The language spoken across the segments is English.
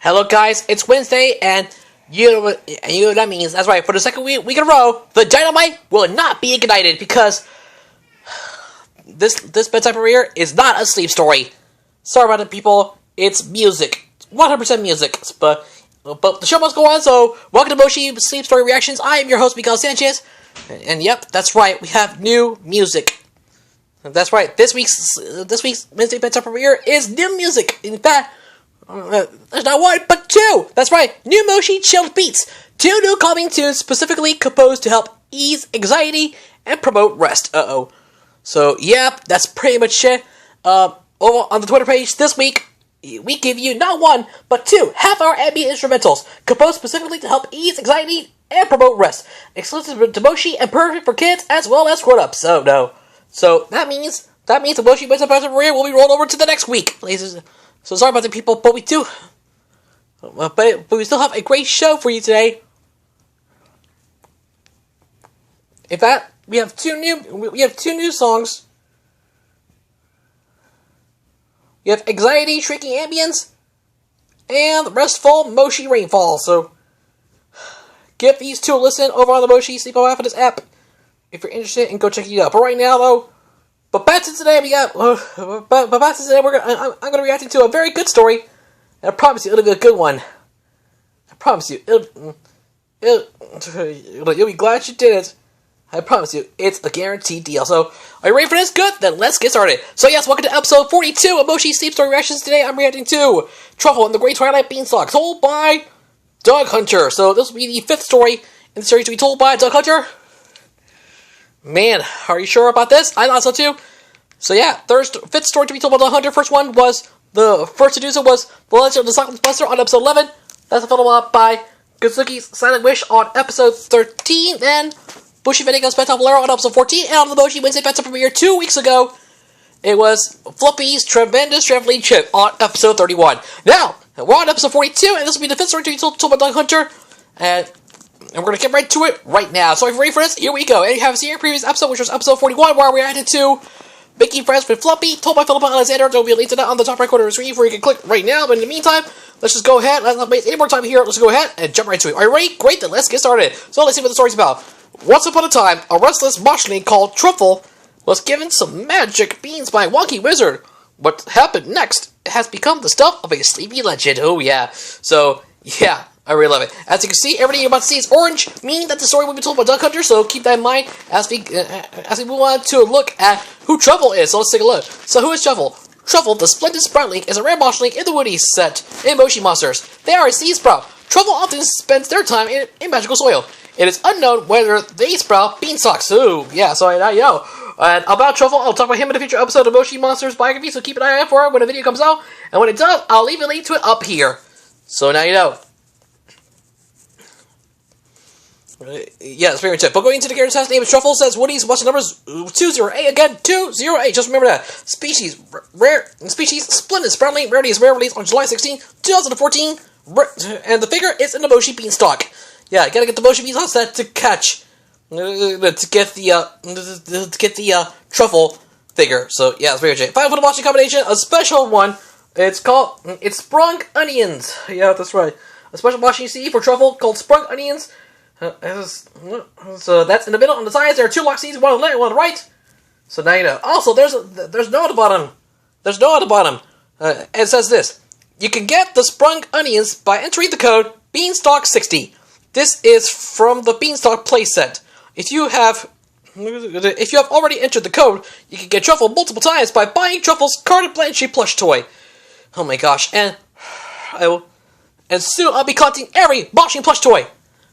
Hello guys, it's Wednesday, and you know what that means. That's right, for the second week in a row, the dynamite will not be ignited because this bedtime premiere is not a sleep story. Sorry about it, people. It's music. 100% music. But the show must go on, so welcome to Moshi Sleep Story Reactions. I am your host, Miguel Sanchez. And yep, that's right, we have new music. That's right, this week's Wednesday bedtime premiere is new music. In fact, there's not one, but two! That's right, new Moshi chilled beats. Two new calming tunes specifically composed to help ease anxiety and promote rest. So, yep, that's pretty much it. Over on the Twitter page this week, we give you not one, but two half-hour ambient instrumentals composed specifically to help ease anxiety and promote rest. Exclusive to Moshi and perfect for kids as well as grown-ups. Oh, no. So, that means the Moshi Bedtime premiere will be rolled over to the next week. So sorry about the people, but we do. But we still have a great show for you today. In fact, we have two new songs. We have Anxiety Shrieking Ambience and Restful Moshi Rainfall. So give these two a listen over on the Moshi Sleep Happiness app if you're interested, and go check it out. But right now, though. But back to today, I'm gonna be reacting to a very good story, and I promise you it'll be a good one. I promise you, you'll be glad you did it. I promise you, it's a guaranteed deal. So, are you ready for this? Good, then let's get started. So yes, welcome to episode 42 of Moshi Sleep Story Reactions. Today I'm reacting to Truffle and the Great Twilight Beanstalk, told by Doug Hunter. So this will be the fifth story in the series to be told by Doug Hunter. Man, are you sure about this? I thought so too. So yeah, fifth story to be told by Doug Hunter. First one was, the first to do so was The Legend of the Silent Buster on episode 11. That's followed up by Kazuki's Silent Wish on episode 13. And Bushi Venigo's Bedtime Bolero on episode 14. And on the Moshi Wednesday Bedtime premiere 2 weeks ago, it was Fluffy's Tremendous Traveling Trip on episode 31. Now, we're on episode 42, and this will be the fifth story to be told by Doug Hunter. And we're going to get right to it right now. So if you're ready for this, here we go. And you have seen your previous episode, which was episode 41, where we reacted to Making Friends with Fluffy, told by Philippa Alexander. There will be a link to that on the top right corner of the screen where you can click right now. But in the meantime, let's just go ahead. Let's not waste any more time here. Let's go ahead and jump right to it. Are you ready? Great, then let's get started. So let's see what the story's about. Once upon a time, a restless moshling called Truffle was given some magic beans by a wonky wizard. What happened next has become the stuff of a sleepy legend. Oh yeah. So, yeah. I really love it. As you can see, everything you're about to see is orange, meaning that the story will be told by Doug Hunter, so keep that in mind as we move on to look at who Truffle is. So let's take a look. So who is Truffle? Truffle, the splendid sproutling, is a rare moshling in the Woody set in Moshi Monsters. They are a seed sprout. Truffle often spends their time in magical soil. It is unknown whether they sprout beanstalks. Ooh, yeah, so I know. And about Truffle, I'll talk about him in a future episode of Moshi Monsters biography, so keep an eye out for it when the video comes out. And when it does, I'll leave a link to it up here. So now you know. Yes, very much. But going into the character's house, name is Truffle, says Woody's watch numbers 208, again, 208, just remember that. Species, splendid, sproutling, rarity is rare, released on July 16, 2014, and the figure is in the Moshi Beanstalk. Yeah, gotta get the Moshi Beanstalk set to catch, to get the Truffle figure, so yeah, it's very much. Final for the watching combination, a special one, it's Sprung Onions, yeah, that's right. A special watching CD for Truffle called Sprung Onions. So that's in the middle. On the sides, there are two lock seeds, one on the left, one on the right. So now you know. Also, there's no at the bottom. There's no at the bottom. It says this: you can get the Sprung Onions by entering the code Beanstalk60. This is from the Beanstalk playset. If you have already entered the code, you can get Truffle multiple times by buying Truffle's Carte Blanche plush toy. Oh my gosh! And soon I'll be collecting every Moshi plush toy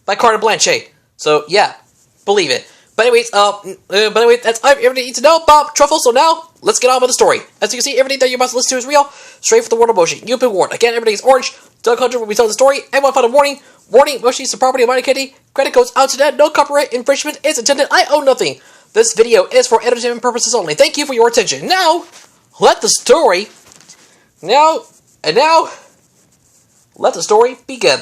by Carte Blanche. So yeah, believe it. But anyways, that's everything you need to know about Truffle. So now, let's get on with the story. As you can see, everything that you're about to listen to is real, straight from the world of Moshi. You've been warned. Again, everything is orange. Doug Hunter will be telling the story. And one final warning. Warning, Moshi is the property of Minor Candy. Credit goes out to that. No copyright infringement is intended. I own nothing. This video is for entertainment purposes only. Thank you for your attention. Now, let the story begin.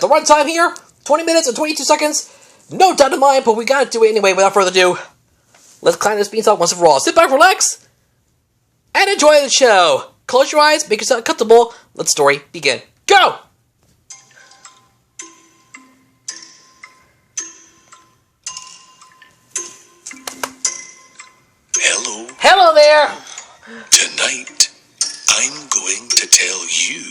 The runtime here, 20 minutes and 22 seconds. No doubt in mind, but we gotta do it anyway without further ado. Let's climb this beanstalk once and for all. Sit back, relax, and enjoy the show. Close your eyes, make yourself comfortable. Let the story begin. Go! Tonight, I'm going to tell you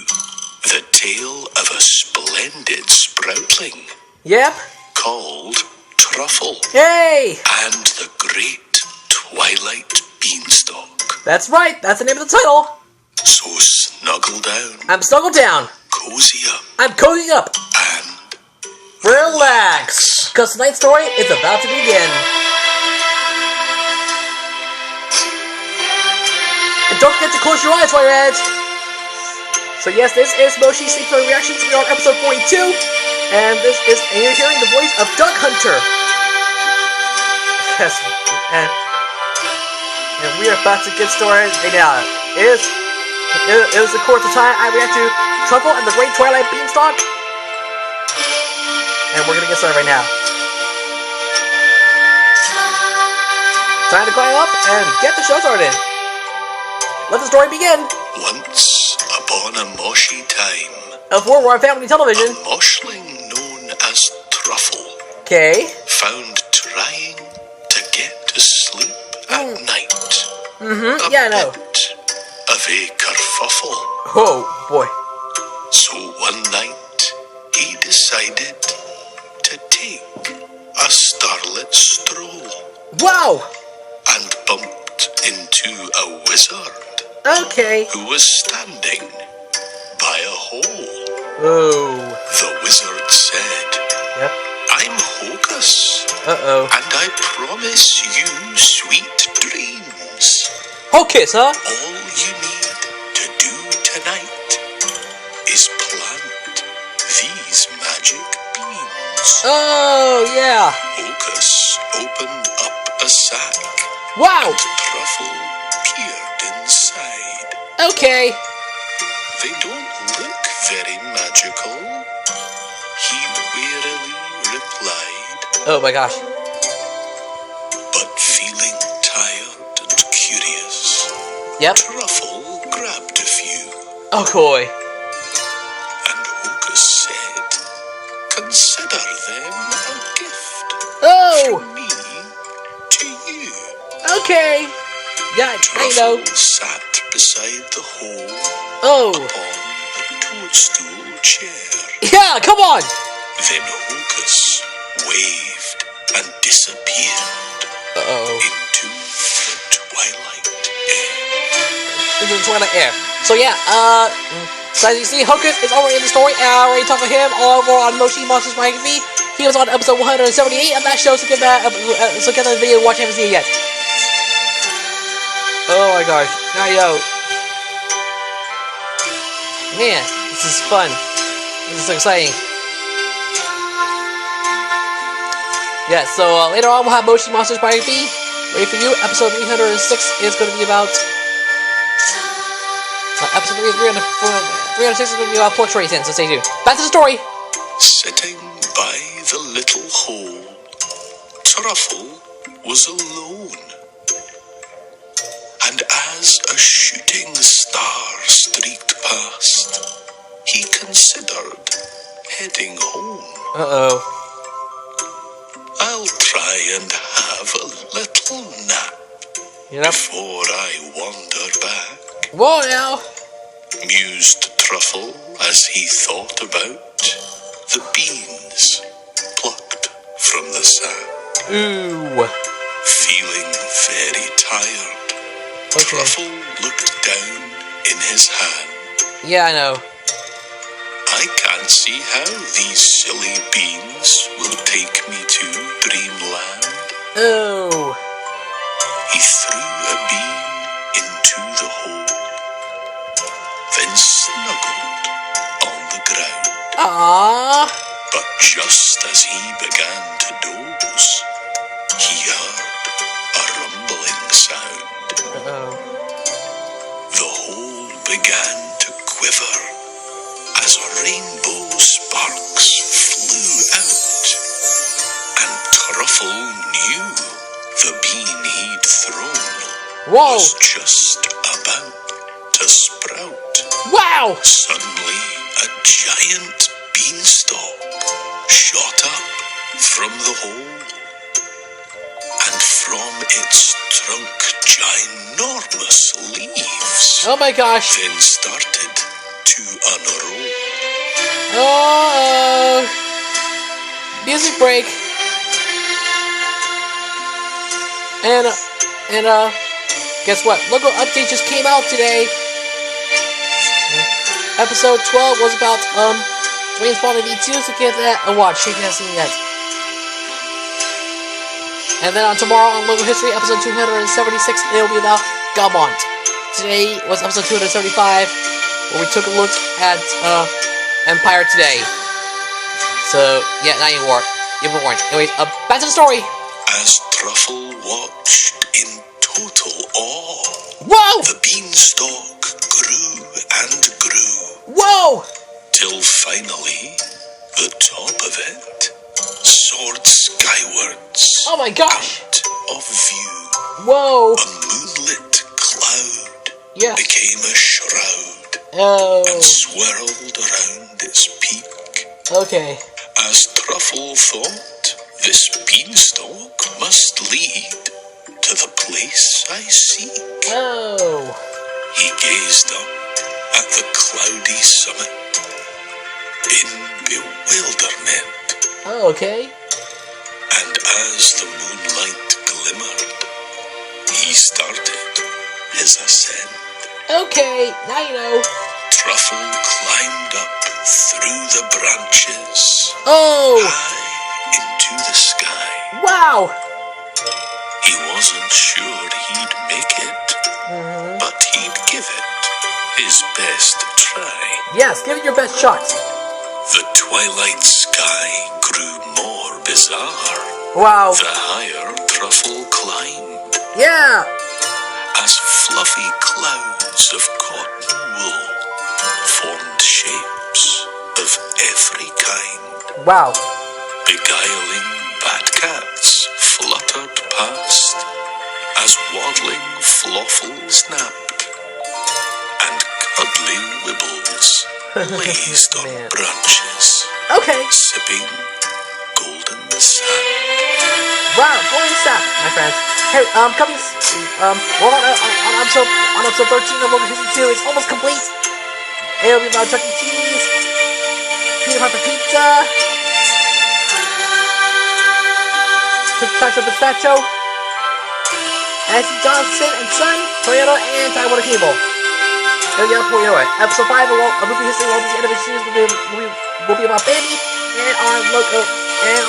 the tale of a splendid sproutling. Yep. Called Truffle. Hey! And the Great Twilight Beanstalk. That's right. That's the name of the title. So snuggle down. I'm snuggled down. Cozy up. I'm cozying up. And relax. Because tonight's story is about to begin. And don't forget to close your eyes while you're at it. So yes, this is Moshi Sleep Story Reactions. We're on episode 42. And you're hearing the voice of Duck Hunter. Yes, and we are about to get started right now. It was of course the time I react to Truffle and the Great Twilight Beanstalk. And we're gonna get started right now. Time to climb up and get the show started. Let the story begin. Once upon a Moshi time, Of World War Family Television. a moshling known as Truffle Okay. found trying to get to sleep at night. Mm-hmm. Yeah, I know. Bit of a kerfuffle. Oh boy. So one night he decided to take a starlit stroll Wow. and bumped into a wizard Okay. who was standing by a hole. Oh. The wizard said, Yep. I'm Hocus, Uh-oh. and I promise you sweet dreams. Hocus, huh? All you need to do tonight is plant these magic beans. Oh, yeah. Hocus opened up a sack. Wow. Truffle peered inside. Okay. They don't look very magical, he wearily replied. Oh my gosh. But feeling tired and curious, Yep. Truffle grabbed a few. Oh boy. And Hocus said, consider them a gift Oh. from me to you. Okay. Yeah, I know. Truffle sat beside the hole Oh. on a toadstool chair. Yeah, come on. Then Hocus waved and disappeared Uh-oh. into the twilight air. Into the Twilight air. So yeah, so as you see, Hocus is already in the story. I already talked to him all over on Moshi Monsters by TV. He was on episode 178 of that show, so get that video to watch if you haven't seen it yet. Oh my gosh. Now yo. Man, this is fun. This is so exciting. Yeah, so later on we'll have Moshi Monsters by TV. Ready for you. Episode 306 is going to be about... episode 306 is going to be about pork racing, so stay tuned. Back to the story. Sitting by the little hole, Truffle was alone. And as a shooting star streaked past, he considered heading home. Uh-oh. I'll try and have a little nap before I wander back, Whoa now. mused Truffle as he thought about the beans plucked from the sack. Ooh. Feeling very tired, Okay. Truffle looked down in his hand. Yeah, I know. I can't see how these silly beans will take me to dreamland. Oh. He threw a bean into the hole, then snuggled on the ground. Aww. But just as he began to doze, he heard a rumbling sound. Uh-oh. The hole began to quiver as rainbow sparks flew out, and Truffle knew the bean he'd thrown Whoa. was just about to sprout. Wow. Suddenly, a giant beanstalk shot up from the hole. and from its trunk ginormous leaves Oh my gosh. then started to unroll. Oh, music break. And guess what? Logo update just came out today. Episode 12 was about Dwayne's Ball V2, so get that and watch if you haven't seen yet. And then on tomorrow on Logo History, episode 276, it'll be about Galmont. Today was episode 275, where we took a look at Empire today. So yeah, now you were warned. Anyways, back to the story. As Truffle watched in total awe, Whoa! the beanstalk grew and grew, Whoa! till finally the top of it soared skywards Oh my gosh! out of view. Whoa! A moonlit cloud Yeah. became a shroud Oh. and swirled around its peak. Okay. As Truffle thought, this beanstalk must lead to the place I seek. Oh. He gazed up at the cloudy summit in bewilderment, Oh, okay. and as the moonlight glimmered, he started his ascent. Okay, now you know. Truffle climbed up through the branches, Oh! high into the sky. Wow! He wasn't sure he'd make it, but he'd give it his best try. Yes, give it your best shot. The twilight sky grew more bizarre Wow. the higher Truffle climbed, Yeah! as fluffy clouds of cotton wool formed shapes of every kind. Wow. Beguiling batcats fluttered past as waddling floffles napped, and cuddly wibbles blazed on Man. branches, Okay. sipping golden sap. Wow, holy sap, my friends. Hey, coming, we're on episode 13 of Logo History 2. It's almost complete. It'll be about Chuck E. Cheese, Peanut Pepper Pizza, Pistachio Pistachio, Nancy Johnson and Son, Toyota, and Taiwan Cable. Oh yeah, boy, you know it. Episode 5 of Movie History will be the end of the series will be about Baby, and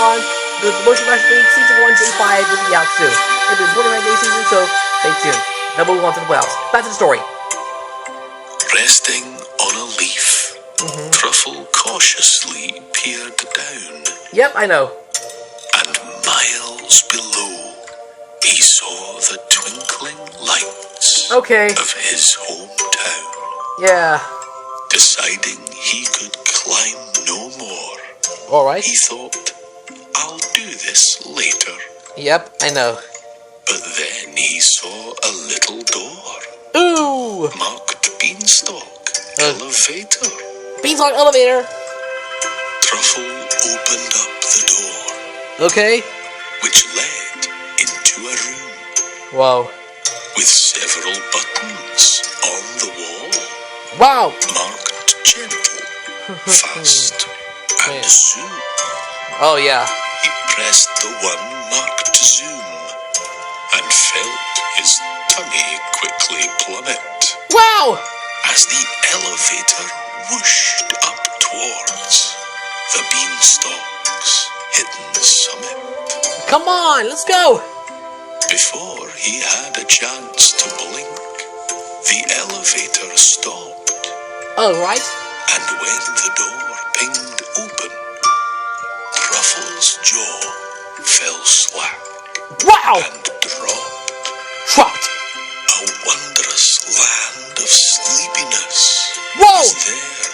on the Moshi Sleep Season 1 Day 5 will be out soon. It'll be a 49-day season, so stay tuned. Then we'll move on to the playoffs. Back to the story. Resting on a leaf, Truffle cautiously peered down, Yep, I know. and miles below, he saw the twinkling lights Okay. of his hometown. Yeah. Deciding he could climb no more, Alright. he thought, I'll do this later. Yep, I know. But then he saw a little door, Ooh! marked Beanstalk Elevator. Beanstalk elevator. Truffle opened up the door, Okay. which led into a room Whoa. with several buttons on the wall, Wow! marked gentle, fast, and Man. zoom. Oh yeah. He pressed the one marked zoom and felt his tummy quickly plummet Wow! as the elevator whooshed up towards the beanstalk's hidden summit. Come on, let's go! Before he had a chance to blink, the elevator stopped, Alright. and when the door pinged open, Truffle's jaw fell slack Wow! and dropped. Dropped. A wondrous land of sleepiness Whoa! was there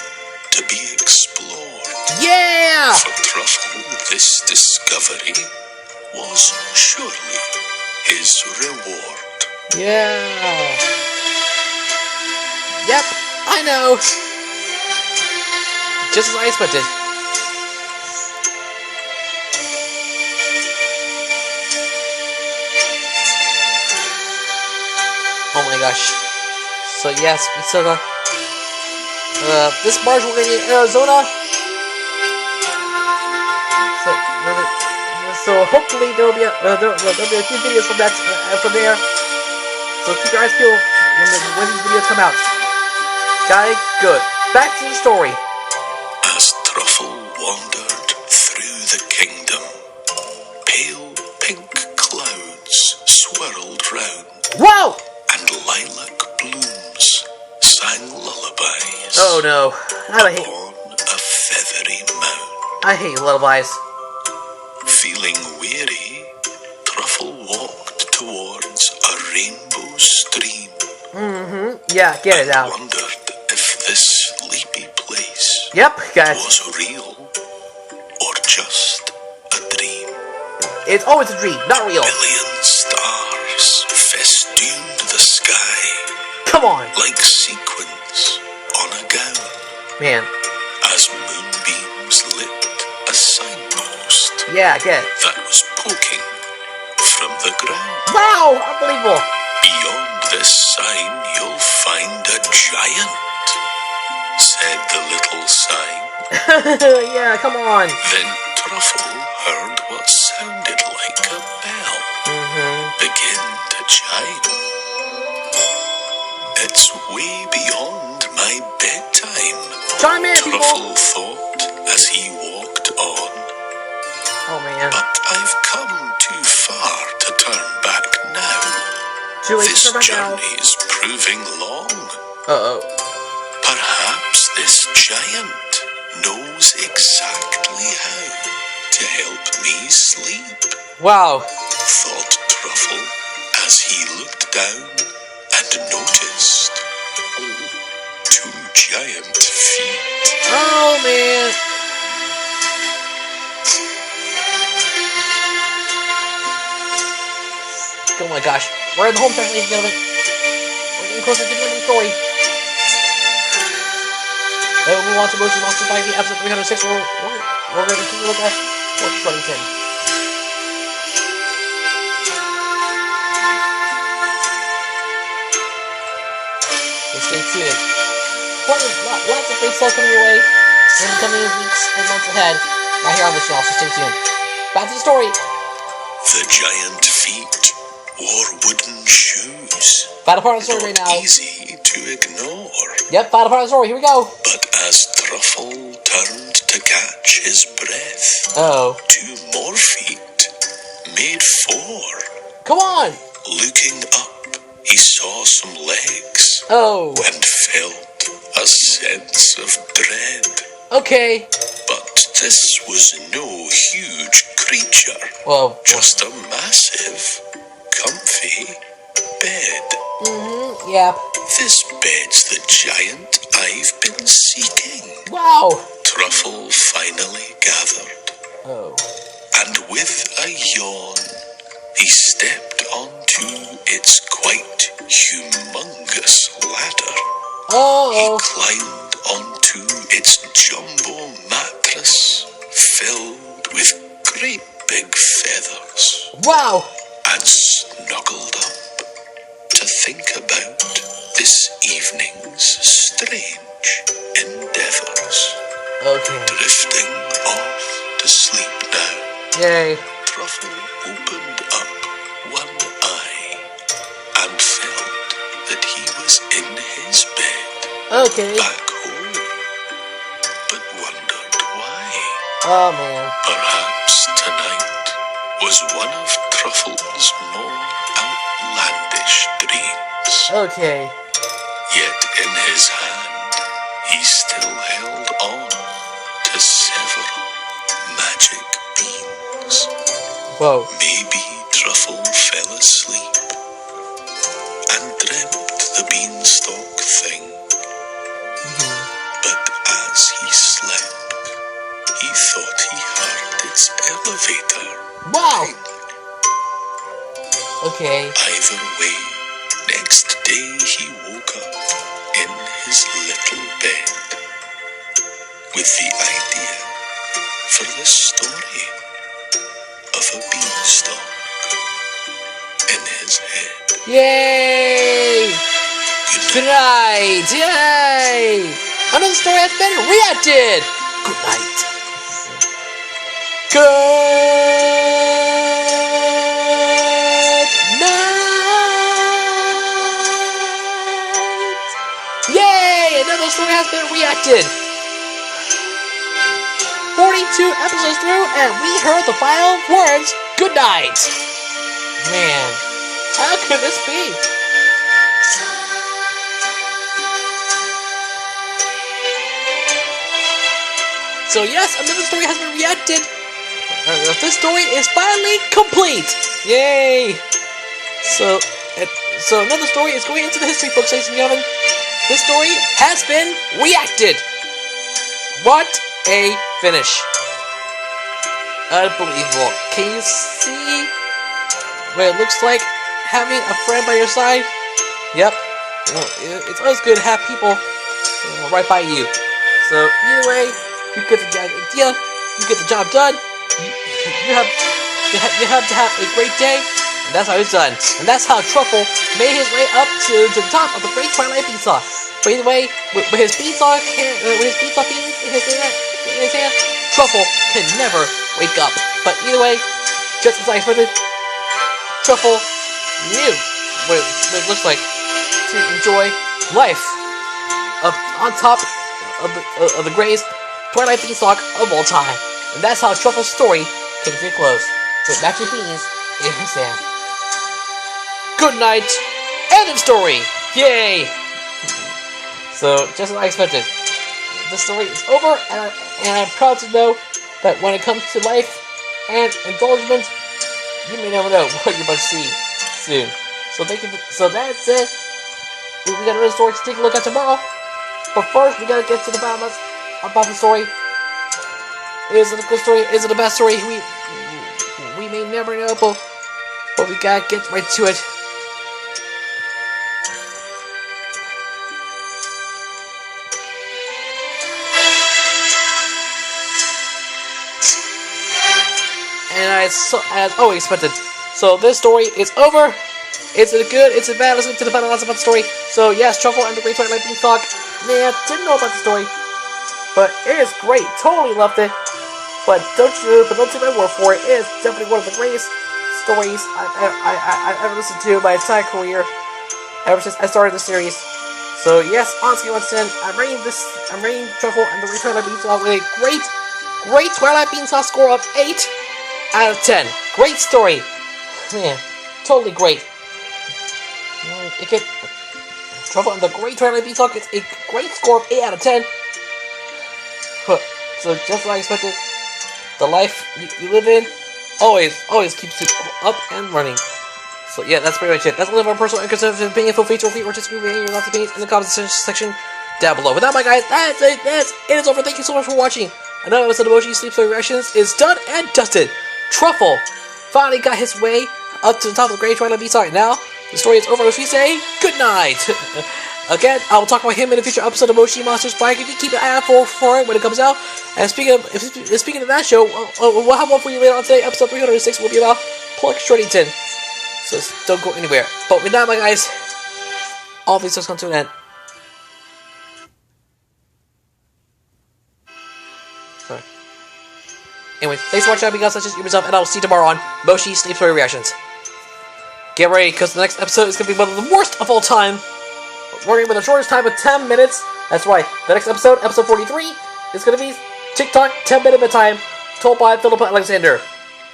to be explored. Yeah! For Truffle, this discovery was surely his reward. Yeah. Yep, I know. Just as I expected. Oh my gosh. So yes, we still got this March we're gonna be in Arizona. So hopefully there will be there'll be a few videos from that from there. So keep your eyes peeled when these videos come out. Got it? Good. Back to the story. As Truffle wandered through the kingdom, pale pink clouds swirled round. Wow! And lilac blooms sang lullabies. Oh no. On a feathery mound. I hate lullabies. Feeling weary, Truffle walked towards a rainbow stream. Yeah, get it out. Wondered if this sleepy place was real or just a dream. It's always a dream, not real. Billion stars festooned the sky. Come on. Like sequins on a gown. Man. As moonbeams lit a signpost. Yeah, get it. That was poking from the ground. Wow, unbelievable. Beyond this sign you'll find a giant, said the little sign. Yeah, come on. Then Truffle heard what sounded like a bell begin to chime. It's way beyond my bedtime, chime in, Truffle thought as he walked on. Oh man. But I've come too far to turn back now. This journey's proving long. Perhaps this giant knows exactly how to help me sleep. Wow. Thought Truffle as he looked down and noticed two giant feet. Oh man. Oh my gosh. We're in the home stretch, ladies and gentlemen. We're getting closer to the end of the story. Then we'll move on to Moshi Sleep Story episode 306. We're going to take a look at what's running 10. So stay tuned. Lots of great stuff coming your way in the coming weeks and months ahead. Right here on this channel, so stay tuned. Back to the story. The giant feet wore wooden shoes. Final part of the story right now. Easy to ignore. Yep, final part of the story. Here we go. But as Truffle turned to catch his breath, two more feet made four. Come on. Looking up, he saw some legs. And felt a sense of dread. Okay. But this was no huge creature. Just a massive, comfy bed. Yeah. This bed's the giant I've been seeking. Wow. Truffle finally gathered. And with a yawn, he stepped onto its quite humongous ladder. He climbed onto its jumbo mattress, filled with great big feathers. Wow. And snuggled up to think about this evening's strange endeavors. Drifting off to sleep now. Yay. Truffle opened up one eye and felt that he was in his bed. Back home. But wondered why. Oh man. Perhaps tonight was one of Truffle's more outlandish dreams. Yet in his hand he still held on to several magic beans. Maybe Truffle fell asleep and dreamt the beanstalk thing. But as he slept, he thought he heard its elevator. Wow. Either way, next day he woke up in his little bed with the idea for the story of a beanstalk in his head. Yay! Good night! Yay! Another story has been reacted! Good night. Good night! Yay! Another story has been reacted! 42 episodes through, and we heard the final words, good night! Man, how could this be? So yes, another story has been reacted. This story is finally complete. Yay! So another story is going into the history books, ladies and gentlemen. This story has been reacted. What a finish! Unbelievable. Can you see what it looks like having a friend by your side? Yep. It's always good to have people right by you. So either way, you get the idea, you get the job done, you have to have a great day, and that's how it's done. And that's how Truffle made his way up to the top of the Great Twilight Beanstalk. But either way, with his beanstalk beans in his hand, Truffle can never wake up. But either way, just as I expected, Truffle knew what it looks like to enjoy life up on top of the greatest Twilight Beanstalk of all time. And that's how Truffle's story came to a close, with magic beans in his hand. Good night. End of story. Yay! So, just as I expected, the story is over, and I'm proud to know that when it comes to life and indulgence, you may never know what you're about to see soon. So thank you. So that's it. We got another story to take a look at tomorrow. But first, we gotta get to the bottom about the story. Is it a good story? Is it a bad story? We may never know, but we gotta get right to it. And as always expected, so this story is over. Is it good? Is it bad? Let's get to the final answer about the story. So yes, Truffle and the Great Twilight Beanstalk. Man, didn't know about the story, but it is great. Totally loved it. But don't take my word for it. It is definitely one of the greatest stories I've ever listened to in my entire career, ever since I started the series. So yes, honestly, once again, I'm rating Truffle and the Great Twilight Beanstalk with a great Twilight Beanstalk score of 8 out of 10. Great story, man, totally great. Truffle and the Great Twilight Beanstalk gets a great score of 8 out of 10. So just like I expected, the life you live in always keeps you up and running. So yeah, that's pretty much it. That's all of our personal and conservative opinion. Feel free to repeat or disagree with any of your lots of opinions in the comments section down below. With that, my guys, that's it. It is over. Thank you so much for watching. Another episode of Moshi Sleep Story Reactions is done and dusted. Truffle finally got his way up to the top of the Great Twilight Beanstalk. Now the story is over, which we say good night. Again, I will talk about him in a future episode of Moshi Monsters Spike. You can keep an eye out for it when it comes out. And speaking of that show, we'll have one for you later on today. Episode 306 will be about Pluck Shreddington. So don't go anywhere. But with that, my guys, all these things come to an end. Sorry. Anyway, thanks for watching. I've been such as yourself, and I will see you tomorrow on Moshi Sleep Story Reactions. Get ready, because the next episode is going to be one of the worst of all time. We're going with the shortest time of 10 minutes. That's right. The next episode, episode 43, is going to be TikTok 10-minute bedtime, told by Philip Alexander.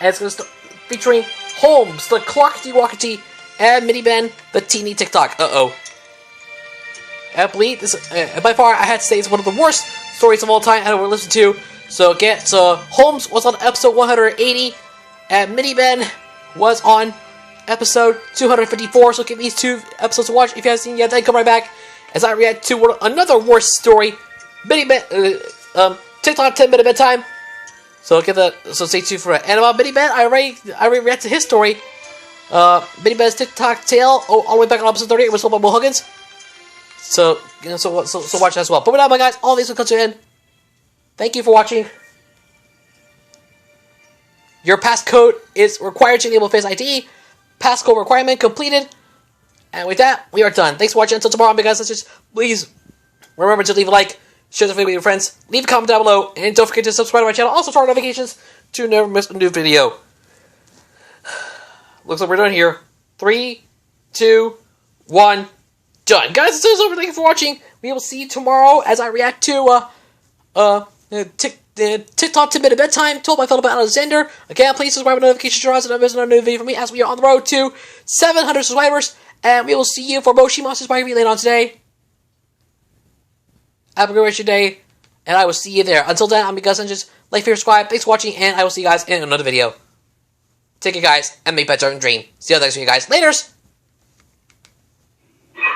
And it's going to featuring Holmes, the Clockety Walkety, and Minnie Ben, the teeny TikTok. I believe this, by far, I had to say it's one of the worst stories of all time I ever listened to. So Holmes was on episode 180, and Minnie Ben was on episode 254, so give these two episodes to watch if you haven't seen yet. Then come right back as I react to another worst story, TikTok 10-minute bedtime. So stay tuned for it. And about Minnie Ben, I already reacted to his story. Minnie Ben's TikTok tale, all the way back on episode 38, was told by Will Huggins. So watch that as well. But with that, my guys, all these will come to an end. Thank you for watching. Your passcode is required to enable Face ID. Passcode requirement completed. And with that, we are done. Thanks for watching. Until tomorrow, guys. Let's just please remember to leave a like, share the video with your friends, leave a comment down below, and don't forget to subscribe to my channel. Also, turn on notifications to never miss a new video. Looks like we're done here. 3, 2, 1, done. Guys, it's over. Thank you for watching. We will see you tomorrow as I react to TikTok 10-minute bedtime told by Philip Alexander. Again, please subscribe with notifications on so don't miss another new video from me as we are on the road to 700 subscribers. And we will see you for Moshi Monsters by later on today. Have a great rest of your day, and I will see you there. Until then, I'm Gus and just like, favorite, subscribe. Thanks for watching, and I will see you guys in another video. Take care, guys, and make better and dream. See you next video, guys. Laters! Yeah.